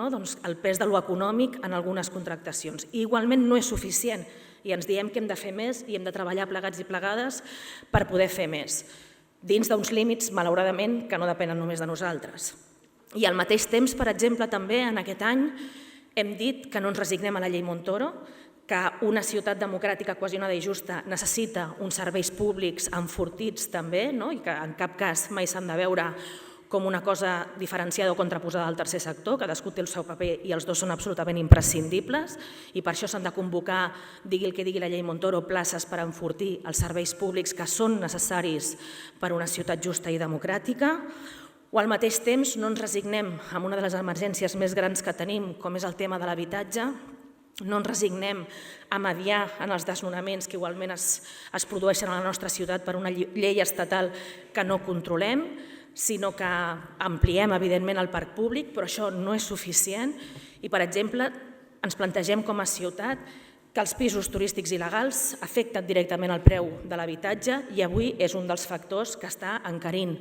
el pes de lo econòmic en algunes contractacions. I igualment no és suficient i ens diem que hem de fer més i hem de treballar plegats i plegades per poder fer més, dins d'uns límits, malauradament, que no depenen només de nosaltres. I al mateix temps, per exemple, també en aquest any hem dit que no ens resignem a la llei Montoro, que una ciutat democràtica, cohesionada i justa necessita uns serveis públics enfortits també, i que en cap cas mai s'han de veure com una cosa diferenciada o contraposada al tercer sector, cadascú té el seu paper i els dos són absolutament imprescindibles i per això s'han de convocar, digui el que digui la llei Montoro, places per enfortir els serveis públics que són necessaris per a una ciutat justa i democràtica. O al mateix temps no ens resignem amb una de les emergències més grans que tenim, com és el tema de l'habitatge, no ens resignem a mediar en els desnonaments que igualment es produeixen a la nostra ciutat per una llei estatal que no controlem, sinó que ampliem, evidentment, el parc públic, però això no és suficient i, per exemple, ens plantegem com a ciutat que els pisos turístics il·legals afecten directament el preu de l'habitatge i avui és un dels factors que està encarint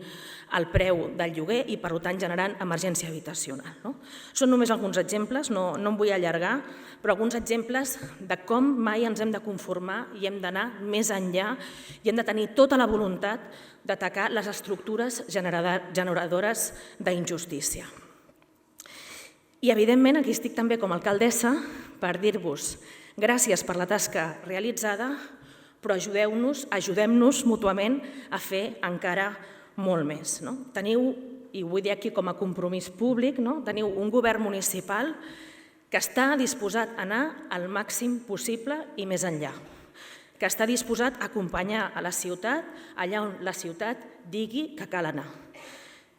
el preu del lloguer i, per tant, generant emergència habitacional. Són només alguns exemples, no em vull allargar, però alguns exemples de com mai ens hem de conformar i hem d'anar més enllà i hem de tenir tota la voluntat d'atacar les estructures generadores d'injustícia. I, evidentment, aquí estic també com a alcaldessa per dir-vos gràcies per la tasca realitzada, però ajudem-nos mútuament a fer encara molt més. Teniu, i ho vull dir aquí com a compromís públic, teniu un govern municipal que està disposat a anar al màxim possible i més enllà, que està disposat a acompanyar a la ciutat allà on la ciutat digui que cal anar.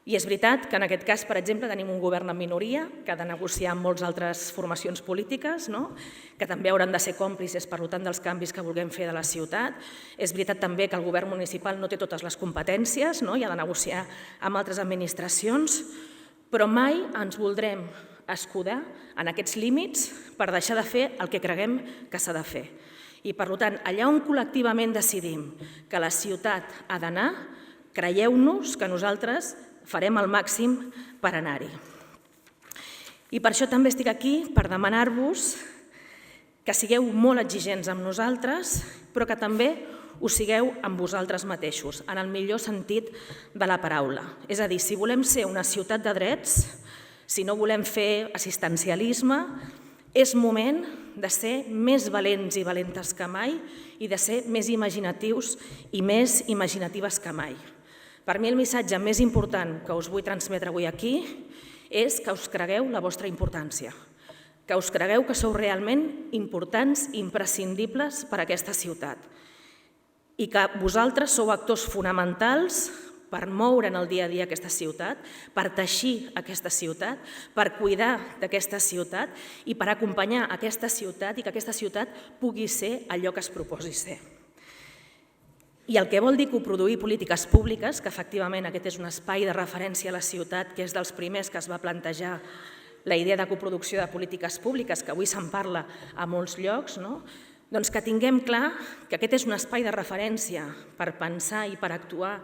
I és veritat que en aquest cas, per exemple, tenim un govern en minoria que ha de negociar amb moltes altres formacions polítiques, que també hauran de ser còmplices, per tant, dels canvis que vulguem fer de la ciutat. És veritat també que el govern municipal no té totes les competències i ha de negociar amb altres administracions, però mai ens voldrem escudar en aquests límits per deixar de fer el que creguem que s'ha de fer. I, per tant, allà on col·lectivament decidim que la ciutat ha d'anar, creieu-nos que nosaltres farem el màxim per anar-hi. I per això també estic aquí per demanar-vos que sigueu molt exigents amb nosaltres, però que també ho sigueu amb vosaltres mateixos, en el millor sentit de la paraula. És a dir, si volem ser una ciutat de drets, si no volem fer assistencialisme, és moment de ser més valents i valentes que mai i de ser més imaginatius i més imaginatives que mai. Per mi el missatge més important que us vull transmetre avui aquí és que us cregueu la vostra importància, que us cregueu que sou realment importants i imprescindibles per a aquesta ciutat i que vosaltres sou actors fonamentals per moure en el dia a dia aquesta ciutat, per teixir aquesta ciutat, per cuidar d'aquesta ciutat i per acompanyar aquesta ciutat i que aquesta ciutat pugui ser allò que es proposi ser. I el que vol dir coproduir polítiques públiques, que efectivament aquest és un espai de referència a la ciutat, que és dels primers que es va plantejar la idea de coproducció de polítiques públiques, que avui se'n parla a molts llocs, doncs que tinguem clar que aquest és un espai de referència per pensar i per actuar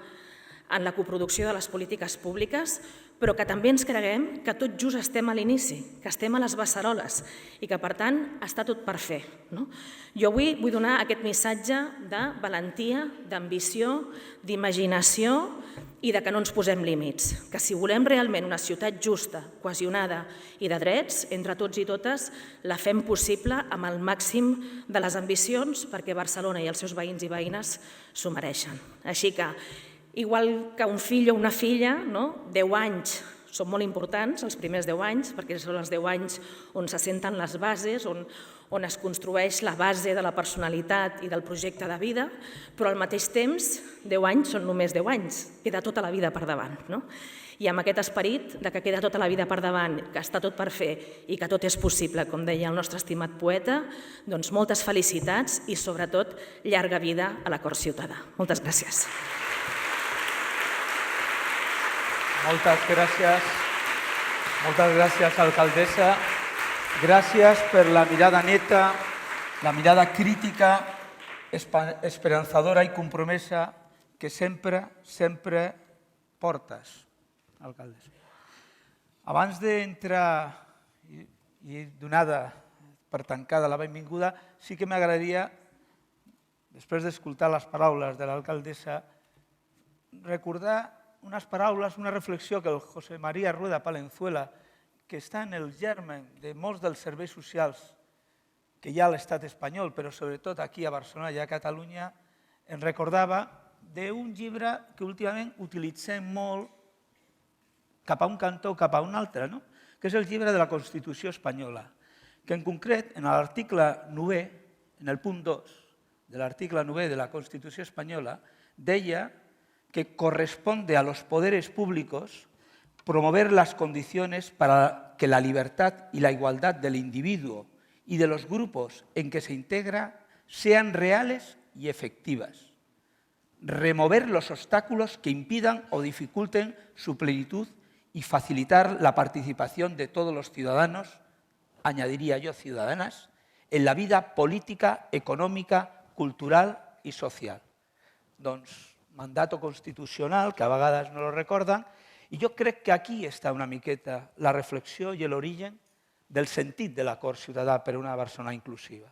en la coproducció de les polítiques públiques, però que també ens creguem que tot just estem a l'inici, que estem a les beceroles i que, per tant, està tot per fer. Jo avui vull donar aquest missatge de valentia, d'ambició, d'imaginació i de que no ens posem límits, que si volem realment una ciutat justa, cohesionada i de drets, entre tots i totes, la fem possible amb el màxim de les ambicions perquè Barcelona i els seus veïns i veïnes s'ho mereixen. Així que, igual que un fill o una filla, 10 anys són molt importants, els primers 10 anys, perquè són els 10 anys on se senten les bases, on es construeix la base de la personalitat i del projecte de vida, però al mateix temps 10 anys són només 10 anys, queda tota la vida per davant. I amb aquest esperit que queda tota la vida per davant, que està tot per fer i que tot és possible, com deia el nostre estimat poeta, doncs moltes felicitats i sobretot llarga vida a l'acord ciutadà. Moltes gràcies. Moltes gràcies, alcaldessa. Gràcies per la mirada neta, la mirada crítica, esperançadora i compromesa que sempre portes, alcaldessa. Abans d'entrar i donada per tancada la benvinguda, sí que m'agradaria, després d'escoltar les paraules de l'alcaldessa, recordar unes paraules, una reflexió que el José María Rueda Palenzuela, que està en el germen de molts dels serveis socials que hi ha a l'estat espanyol, però sobretot aquí a Barcelona i a Catalunya, ens recordava d'un llibre que últimament utilitzem molt cap a un cantó o cap a un altre, que és el llibre de la Constitució espanyola, que en concret, en l'article 9, en el punt 2 de l'article 9 de la Constitució espanyola, deia que corresponde a los poderes públicos promover las condiciones para que la libertad y la igualdad del individuo y de los grupos en que se integra sean reales y efectivas. Remover los obstáculos que impidan o dificulten su plenitud y facilitar la participación de todos los ciudadanos, añadiría yo ciudadanas, en la vida política, econòmica, cultural i social. Doncs, mandato constitucional, que a vegades no lo recorden, i jo crec que aquí està una miqueta la reflexió i l'origen del sentit de l'acord ciutadà per una Barcelona inclusiva.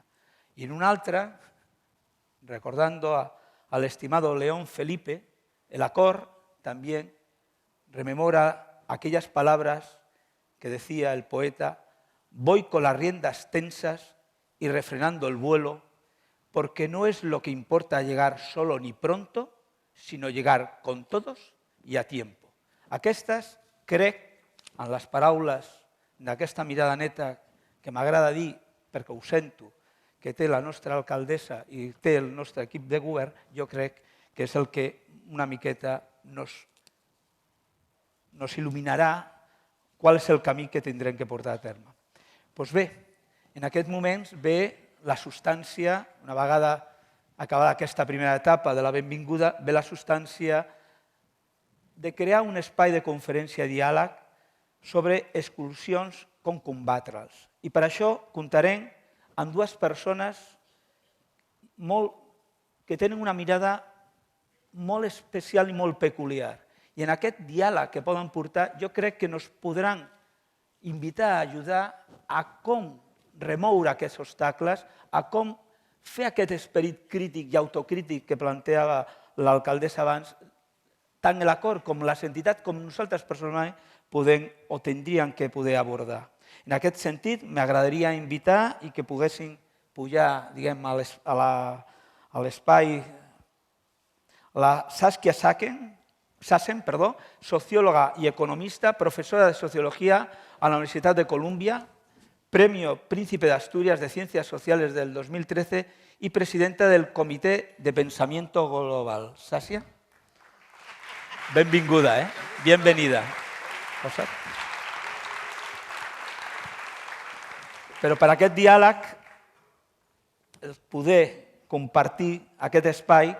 I en un altre, recordando al estimado León Felipe, el acord también rememora aquellas palabras que decía el poeta: voy con las riendas tensas y refrenando el vuelo, porque no es lo que importa llegar solo ni pronto, sino llegar con todos i a tiempo. Aquestes, crec, en les paraules d'aquesta mirada neta que m'agrada dir, perquè ho sento, que té la nostra alcaldessa i té el nostre equip de govern, jo crec que és el que una miqueta nos il·luminarà qual és el camí que tindrem que portar a terme. Doncs bé, en aquests moments ve la substància, una vegada acabada aquesta primera etapa de la benvinguda, ve la substància de crear un espai de conferència i diàleg sobre exclusions, com combatre'ls. I per això comptarem amb dues persones que tenen una mirada molt especial i molt peculiar. I en aquest diàleg que poden portar, jo crec que ens podran invitar a ajudar a com remoure aquests obstacles, a com fer aquest esperit crític i autocrític que planteava l'alcaldessa abans, tant l'acord com les entitats com nosaltres personalment podem o tindríem que poder abordar. En aquest sentit, m'agradaria invitar i que poguessin pujar a l'espai la Saskia Sassen, socióloga y economista, profesora de Sociología a la Universidad de Columbia, Premio Príncipe de Asturias de Ciencias Sociales del 2013 y presidenta del Comité de Pensamiento Global. Saskia? Benvinguda, bienvenida. Però per aquest diàleg, poder compartir aquest espai,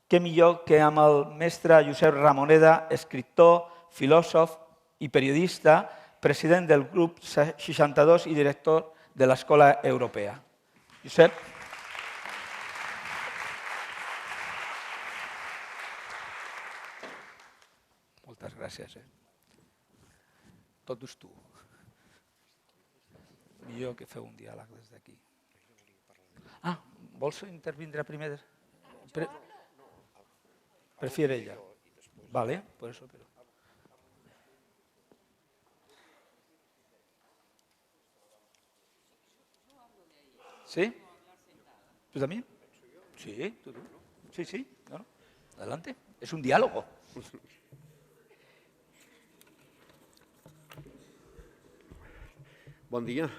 què millor que amb el mestre Josep Ramoneda, escriptor, filòsof i periodista, president del grup 62 i director de l'Escola Europea. Josep. Moltes gràcies. Tot és tu. Millor que feu un diàleg des d'aquí. Ah, vols intervindre primer? Prefiere ella. Vale, por eso. ¿Sí? ¿Tú también? Sí, tú. Sí. No. Adelante. Es un diálogo. Bon dia,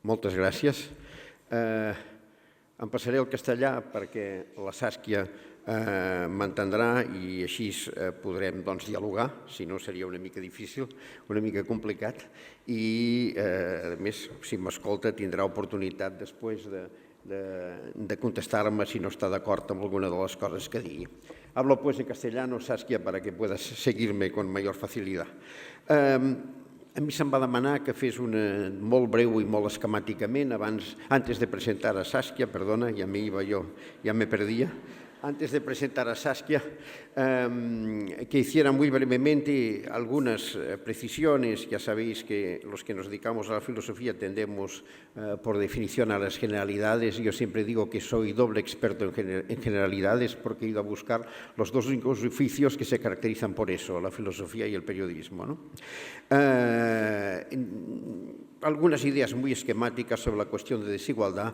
moltes gràcies. Em passaré al castellà perquè la Saskia m'entendrà i així podrem dialogar, si no seria una mica difícil, una mica complicat, i a més, si m'escolta, tindrà oportunitat després de contestar-me si no està d'acord amb alguna de les coses que digui. Hablo pues en castellano, Saskia, para que puedas seguirme con mayor facilidad. A mi se'm va demanar que fes una molt breu i molt esquemàticament, antes de presentar a Saskia, perdona, ja me iba yo, ja me perdia, antes de presentar a Saskia, que hiciera muy brevemente algunas precisiones. Ya sabéis que los que nos dedicamos a la filosofía tendemos, por definición, a las generalidades. Yo siempre digo que soy doble experto en generalidades porque he ido a buscar los dos únicos oficios que se caracterizan por eso, la filosofía y el periodismo, ¿no? Algunas ideas muy esquemáticas sobre la cuestión de desigualdad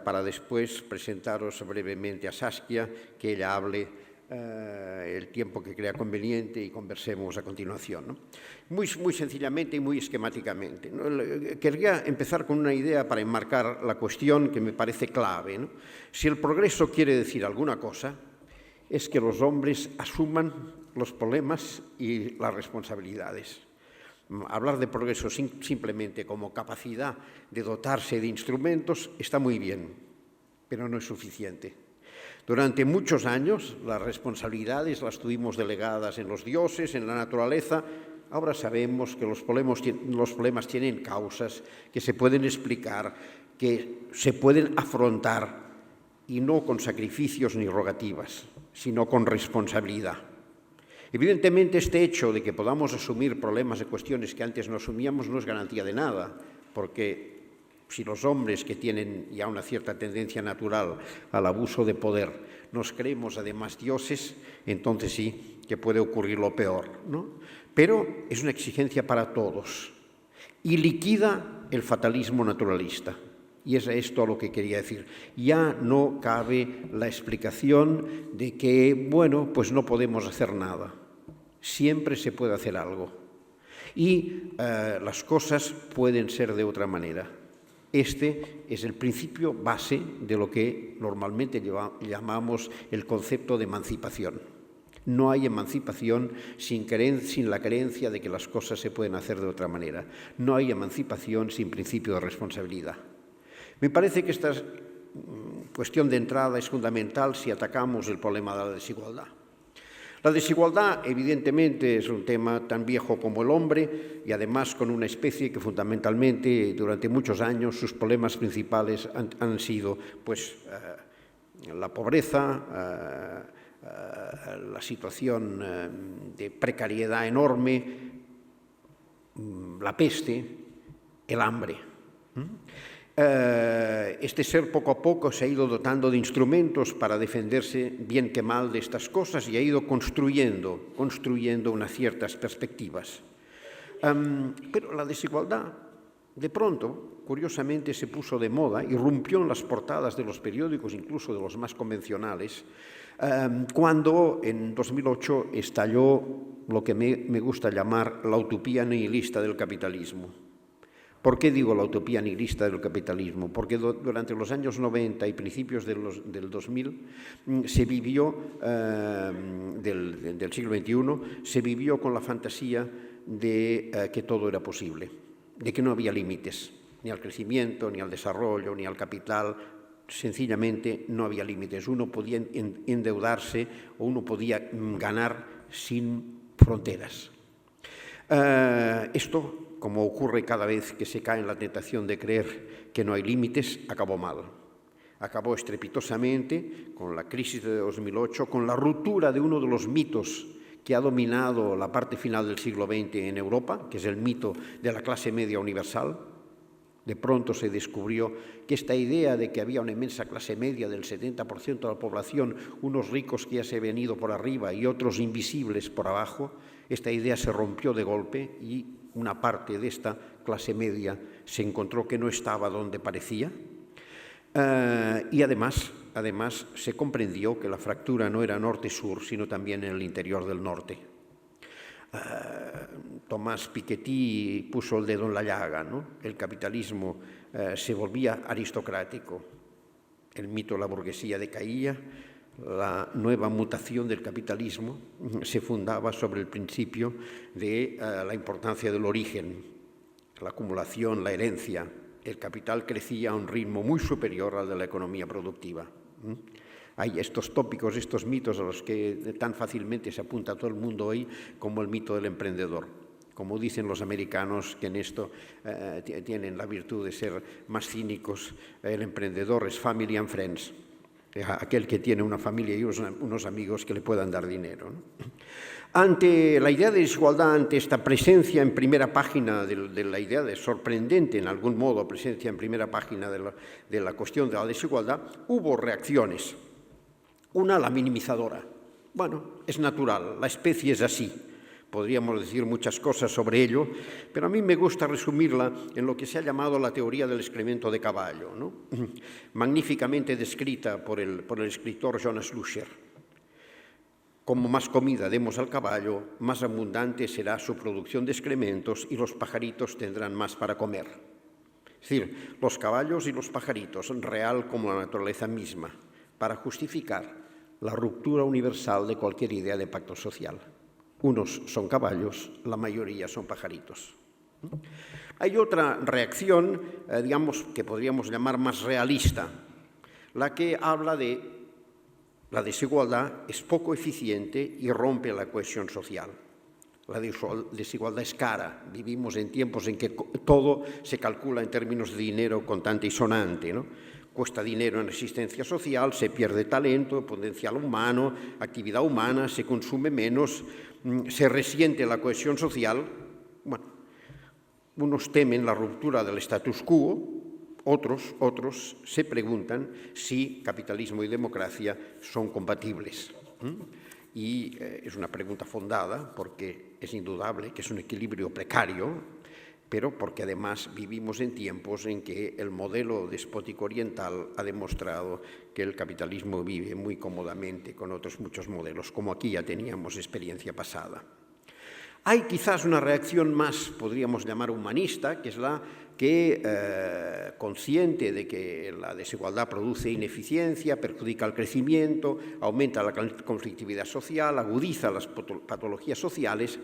para después presentaros brevemente a Saskia, que ella hable el tiempo que crea conveniente y conversemos a continuación, ¿no? Muy sencillamente y muy esquemáticamente, ¿no? Quería empezar con una idea para enmarcar la cuestión que me parece clave, ¿no? Si el progreso quiere decir alguna cosa, es que los hombres asuman los problemas y las responsabilidades. Hablar de progreso simplemente como capacidad de dotarse de instrumentos está muy bien, pero no es suficiente. Durante muchos años las responsabilidades las tuvimos delegadas en los dioses, en la naturaleza. Ahora sabemos que los problemas tienen causas, que se pueden explicar, que se pueden afrontar, y no con sacrificios ni rogativas, sino con responsabilidad. Evidentemente, este hecho de que podamos asumir problemas y cuestiones que antes no asumíamos no es garantía de nada, porque si los hombres, que tienen ya una cierta tendencia natural al abuso de poder, nos creemos además dioses, entonces sí que puede ocurrir lo peor, ¿no? Pero es una exigencia para todos y liquida el fatalismo naturalista. Y es esto a lo que quería decir. Ya no cabe la explicación de que, bueno, pues no podemos hacer nada. Siempre se puede hacer algo. Y las cosas pueden ser de otra manera. Este es el principio base de lo que normalmente llamamos el concepto de emancipación. No hay emancipación sin la creencia de que las cosas se pueden hacer de otra manera. No hay emancipación sin principio de responsabilidad. Me parece que esta cuestión de entrada es fundamental si atacamos el problema de la desigualdad. La desigualdad, evidentemente, es un tema tan viejo como el hombre y además con una especie que fundamentalmente durante muchos años sus problemas principales han sido pues, la pobreza, la situación de precariedad enorme, la peste, el hambre. Este ser poco a poco se ha ido dotando de instrumentos para defenderse bien que mal de estas cosas y ha ido construyendo unas ciertas perspectivas. Pero la desigualdad, de pronto, curiosamente, se puso de moda, irrumpió en las portadas de los periódicos, incluso de los más convencionales, cuando en 2008 estalló lo que me gusta llamar la utopía nihilista del capitalismo. ¿Por qué digo la utopía nihilista del capitalismo? Porque durante los años 90 y principios del 2000 se vivió, del siglo XXI, se vivió con la fantasía de que todo era posible, de que no había límites, ni al crecimiento, ni al desarrollo, ni al capital. Sencillamente no había límites. Uno podía endeudarse o uno podía ganar sin fronteras. Esto, como ocurre cada vez que se cae en la tentación de creer que no hay límites, acabó mal. Acabó estrepitosamente con la crisis de 2008, con la ruptura de uno de los mitos que ha dominado la parte final del siglo XX en Europa, que es el mito de la clase media universal. De pronto se descubrió que esta idea de que había una inmensa clase media del 70% de la población, unos ricos que ya se habían ido por arriba y otros invisibles por abajo, esta idea se rompió de golpe y una parte de esta clase media se encontró que no estaba donde parecía. Y además se comprendió que la fractura no era norte-sur, sino también en el interior del norte. Tomás Piketty puso el dedo en la llaga, ¿no? El capitalismo se volvía aristocrático, el mito de la burguesía decaía, la nueva mutación del capitalismo se fundaba sobre el principio de la importancia del origen, la acumulación, la herencia. El capital crecía a un ritmo muy superior al de la economía productiva. Hay estos tópicos, estos mitos a los que tan fácilmente se apunta todo el mundo hoy, como el mito del emprendedor. Como dicen los americanos, que en esto tienen la virtud de ser más cínicos, el emprendedor es family and friends. aquel que tiene una familia y unos amigos que le puedan dar dinero, ¿no? Ante la idea de desigualdad, ante esta presencia en primera página de la idea de sorprendente, en algún modo, presencia en primera página de la cuestión de la desigualdad, hubo reacciones. Una, la minimizadora. Bueno, es natural, la especie es así. Podríamos decir muchas cosas sobre ello, pero a mí me gusta resumirla en lo que se ha llamado la teoría del excremento de caballo, ¿no? Magníficamente descrita por el escritor Jonas Lüscher. Como más comida demos al caballo, más abundante será su producción de excrementos y los pajaritos tendrán más para comer. Es decir, los caballos y los pajaritos, real como la naturaleza misma, para justificar la ruptura universal de cualquier idea de pacto social. Unos son caballos, la mayoría son pajaritos. Hay otra reacción, digamos, que podríamos llamar más realista, la que habla de la desigualdad es poco eficiente y rompe la cohesión social. La desigualdad es cara. Vivimos en tiempos en que todo se calcula en términos de dinero contante y sonante, ¿no? Cuesta dinero en existencia social, se pierde talento, potencial humano, actividad humana, se consume menos, se resiente la cohesión social. Bueno, unos temen la ruptura del status quo, otros se preguntan si capitalismo y democracia son compatibles. Y es una pregunta fundada porque es indudable que es un equilibrio precario, pero porque además vivimos en tiempos en que el modelo despótico oriental ha demostrado que el capitalismo vive muy cómodamente con otros muchos modelos, como aquí ya teníamos experiencia pasada. Hay quizás una reacción más, podríamos llamar humanista, que es la que, consciente de que la desigualdad produce ineficiencia, perjudica el crecimiento, aumenta la conflictividad social, agudiza las patologías sociales,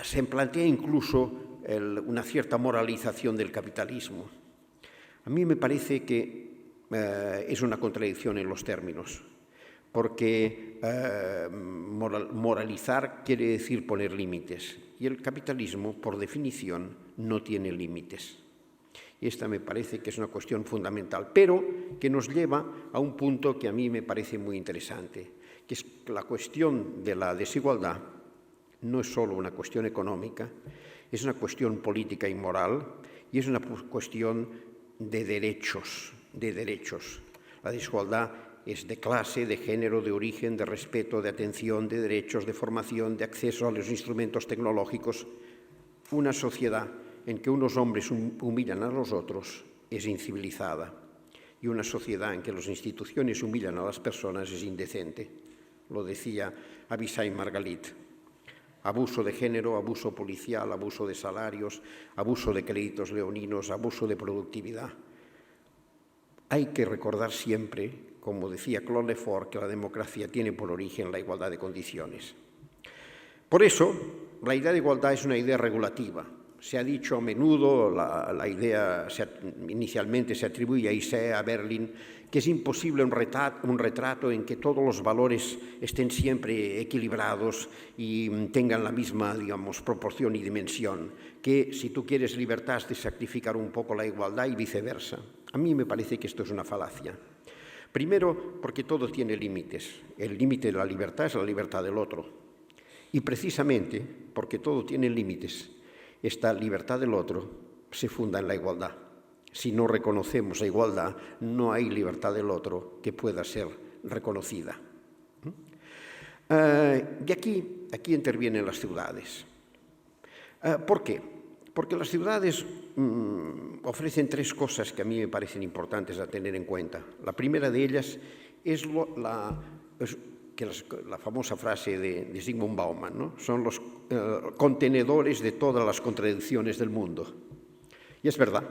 se plantea incluso una cierta moralización del capitalismo. A mí me parece que es una contradicción en los términos, porque moralizar quiere decir poner límites, y el capitalismo, por definición, no tiene límites. Y esta me parece que es una cuestión fundamental, pero que nos lleva a un punto que a mí me parece muy interesante, que es la cuestión de la desigualdad no es solo una cuestión económica, es una cuestión política y moral, y es una cuestión de derechos, La desigualdad es de clase, de género, de origen, de respeto, de atención, de derechos, de formación, de acceso a los instrumentos tecnológicos. Una sociedad en que unos hombres humillan a los otros es incivilizada, y una sociedad en que las instituciones humillan a las personas es indecente. Lo decía Abishai Margalit. Abuso de género, abuso policial, abuso de salarios, abuso de créditos leoninos, abuso de productividad. Hay que recordar siempre, como decía Claude Lefort, que la democracia tiene por origen la igualdad de condiciones. Por eso, la idea de igualdad es una idea regulativa. Se ha dicho a menudo, la idea inicialmente se atribuye a Isaiah Berlin, que es imposible un retrato en que todos los valores estén siempre equilibrados y tengan la misma, digamos, proporción y dimensión, que si tú quieres libertad has de sacrificar un poco la igualdad y viceversa. A mí me parece que esto es una falacia. Primero, porque todo tiene límites. El límite de la libertad es la libertad del otro. Y precisamente porque todo tiene límites, esta libertad del otro se funda en la igualdad. Si no reconocemos la igualdad, no hay libertad del otro que pueda ser reconocida. Y aquí intervienen las ciudades. ¿Por qué? Porque las ciudades ofrecen tres cosas que a mí me parecen importantes a tener en cuenta. La primera de ellas es la famosa frase de Zygmunt Bauman, ¿no? Son los contenedores de todas las contradicciones del mundo. Y es verdad,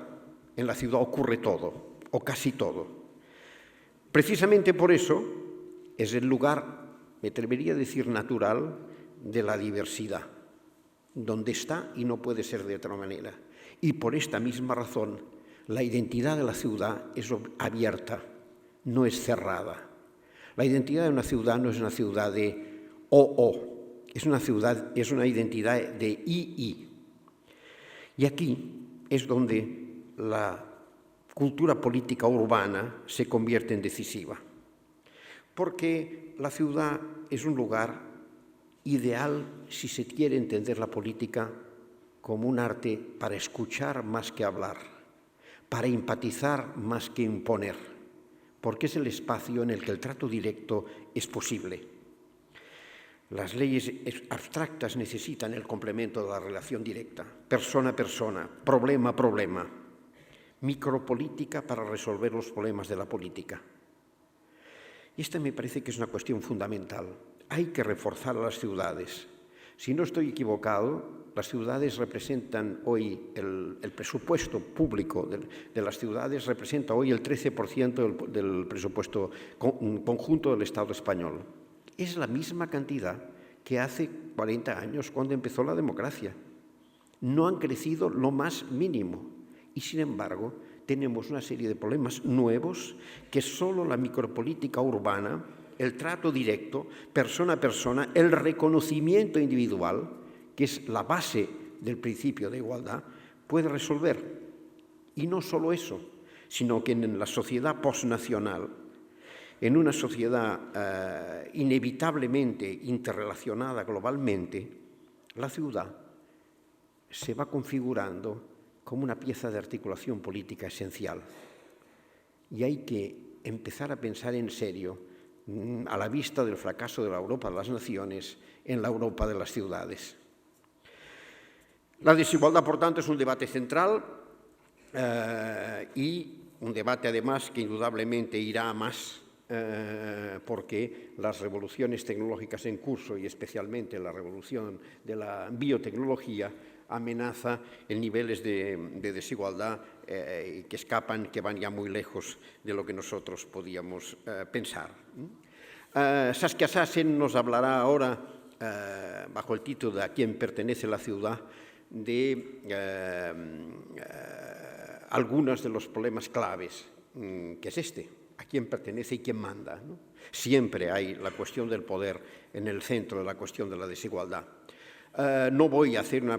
en la ciudad ocurre todo, o casi todo. Precisamente por eso es el lugar, me atrevería a decir natural, de la diversidad, donde está y no puede ser de otra manera. Y por esta misma razón, la identidad de la ciudad es abierta, no es cerrada. La identidad de una ciudad no es una ciudad de o, es una identidad de i. Y aquí es donde la cultura política urbana se convierte en decisiva. porque la ciudad es un lugar ideal si se quiere entender la política como un arte para escuchar más que hablar, para empatizar más que imponer, porque es el espacio en el que el trato directo es posible. Las leyes abstractas necesitan el complemento de la relación directa, persona a persona, problema a problema, micropolítica para resolver los problemas de la política. Y esta me parece que es una cuestión fundamental. Hay que reforzar a las ciudades. Si no estoy equivocado, las ciudades representan hoy, el presupuesto público de las ciudades representa hoy el 13% del presupuesto conjunto del Estado español. Es la misma cantidad que hace 40 años cuando empezó la democracia. No han crecido lo más mínimo y, sin embargo, tenemos una serie de problemas nuevos que solo la micropolítica urbana, el trato directo, persona a persona, el reconocimiento individual, que es la base del principio de igualdad, puede resolver. Y no solo eso, sino que en la sociedad postnacional, en una sociedad inevitablemente interrelacionada globalmente, la ciudad se va configurando como una pieza de articulación política esencial. Y hay que empezar a pensar en serio, a la vista del fracaso de la Europa de las naciones, en la Europa de las ciudades. La desigualdad, por tanto, es un debate central y un debate, además, que indudablemente irá a más porque las revoluciones tecnológicas en curso y especialmente la revolución de la biotecnología amenaza en niveles de desigualdad que escapan, que van ya muy lejos de lo que nosotros podíamos pensar. Saskia Sassen nos hablará ahora, bajo el título de ¿A quién pertenece la ciudad?, de algunos de los problemas claves, que es este: ¿a quién pertenece y quién manda?, ¿no? Siempre hay la cuestión del poder en el centro de la cuestión de la desigualdad. No voy a hacer una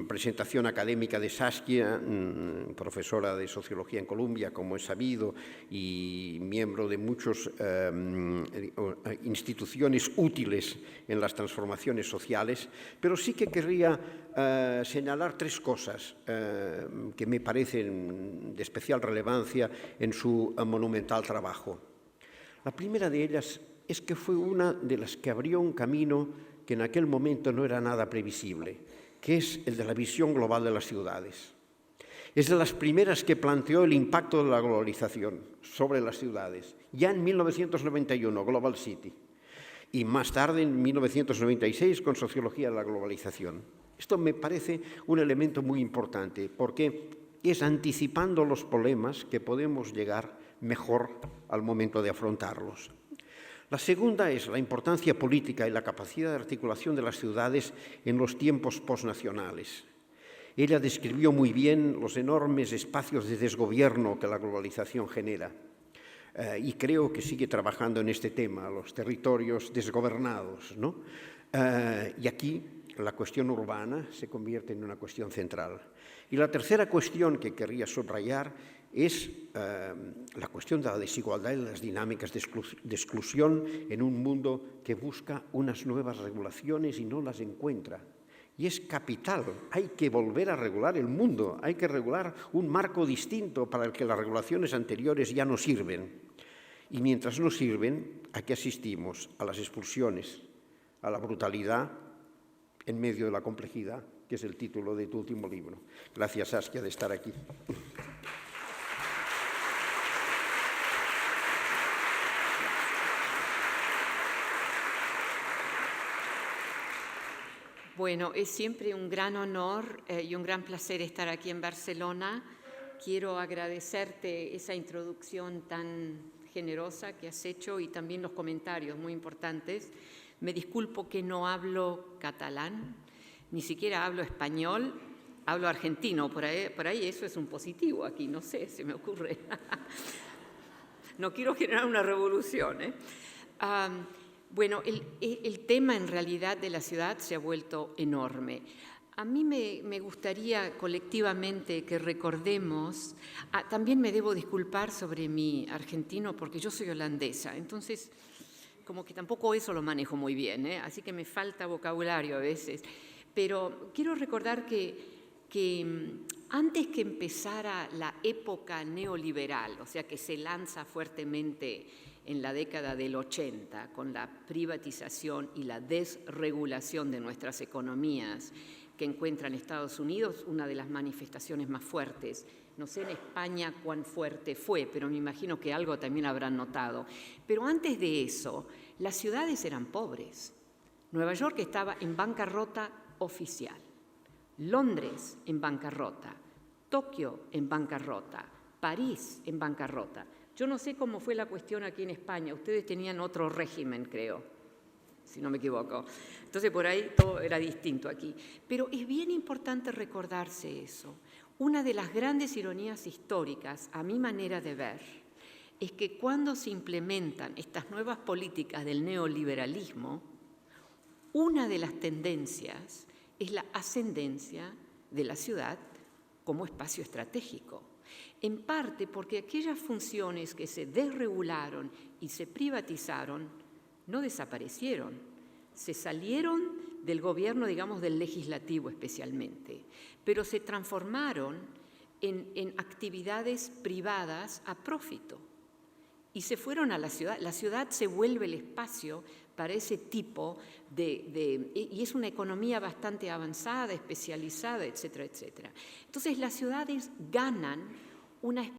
presentación académica de Saskia, profesora de Sociología en Columbia, como es sabido, y miembro de muchas instituciones útiles en las transformaciones sociales, pero sí que querría señalar tres cosas que me parecen de especial relevancia en su monumental trabajo. La primera de ellas es que fue una de las que abrió un camino que en aquel momento no era nada previsible, que es el de la visión global de las ciudades. Es de las primeras que planteó el impacto de la globalización sobre las ciudades, ya en 1991, Global City, y más tarde, en 1996, con Sociología de la Globalización. Esto me parece un elemento muy importante, porque es anticipando los problemas que podemos llegar mejor al momento de afrontarlos. La segunda es la importancia política y la capacidad de articulación de las ciudades en los tiempos posnacionales. Ella describió muy bien los enormes espacios de desgobierno que la globalización genera y creo que sigue trabajando en este tema, los territorios desgobernados, ¿no? Y aquí la cuestión urbana se convierte en una cuestión central. Y la tercera cuestión que querría subrayar es la cuestión de la desigualdad y las dinámicas de exclusión en un mundo que busca unas nuevas regulaciones y no las encuentra. Y es capital, hay que volver a regular el mundo, hay que regular un marco distinto para el que las regulaciones anteriores ya no sirven. Y mientras no sirven, ¿a qué asistimos? A las expulsiones, a la brutalidad en medio de la complejidad, que es el título de tu último libro. Gracias, Saskia, de estar aquí. Bueno, es siempre un gran honor y un gran placer estar aquí en Barcelona. Quiero agradecerte esa introducción tan generosa que has hecho y también los comentarios muy importantes. Me disculpo que no hablo catalán, ni siquiera hablo español, hablo argentino. Por ahí eso es un positivo aquí, no sé, se me ocurre. No quiero generar una revolución, ¿eh? Bueno, el tema en realidad de la ciudad se ha vuelto enorme. A mí me gustaría colectivamente que recordemos, también me debo disculpar sobre mi argentino porque yo soy holandesa, entonces como que tampoco eso lo manejo muy bien, así que me falta vocabulario a veces. Pero quiero recordar que antes que empezara la época neoliberal, o sea, que se lanza fuertemente en la década del 80 con la privatización y la desregulación de nuestras economías, que encuentra en Estados Unidos una de las manifestaciones más fuertes. No sé en España cuán fuerte fue, pero me imagino que algo también habrán notado. Pero antes de eso, las ciudades eran pobres. Nueva York estaba en bancarrota oficial, Londres en bancarrota, Tokio en bancarrota, París en bancarrota. Yo no sé cómo fue la cuestión aquí en España, ustedes tenían otro régimen, creo, si no me equivoco. Entonces, por ahí todo era distinto aquí. Pero es bien importante recordarse eso. Una de las grandes ironías históricas, a mi manera de ver, es que cuando se implementan estas nuevas políticas del neoliberalismo, una de las tendencias es la ascendencia de la ciudad como espacio estratégico. En parte porque aquellas funciones que se desregularon y se privatizaron no desaparecieron, se salieron del gobierno, digamos, del legislativo especialmente, pero se transformaron en actividades privadas a prófito y se fueron a la ciudad. La ciudad se vuelve el espacio para ese tipo y es una economía bastante avanzada, especializada, etcétera, etcétera. Entonces las ciudades ganan una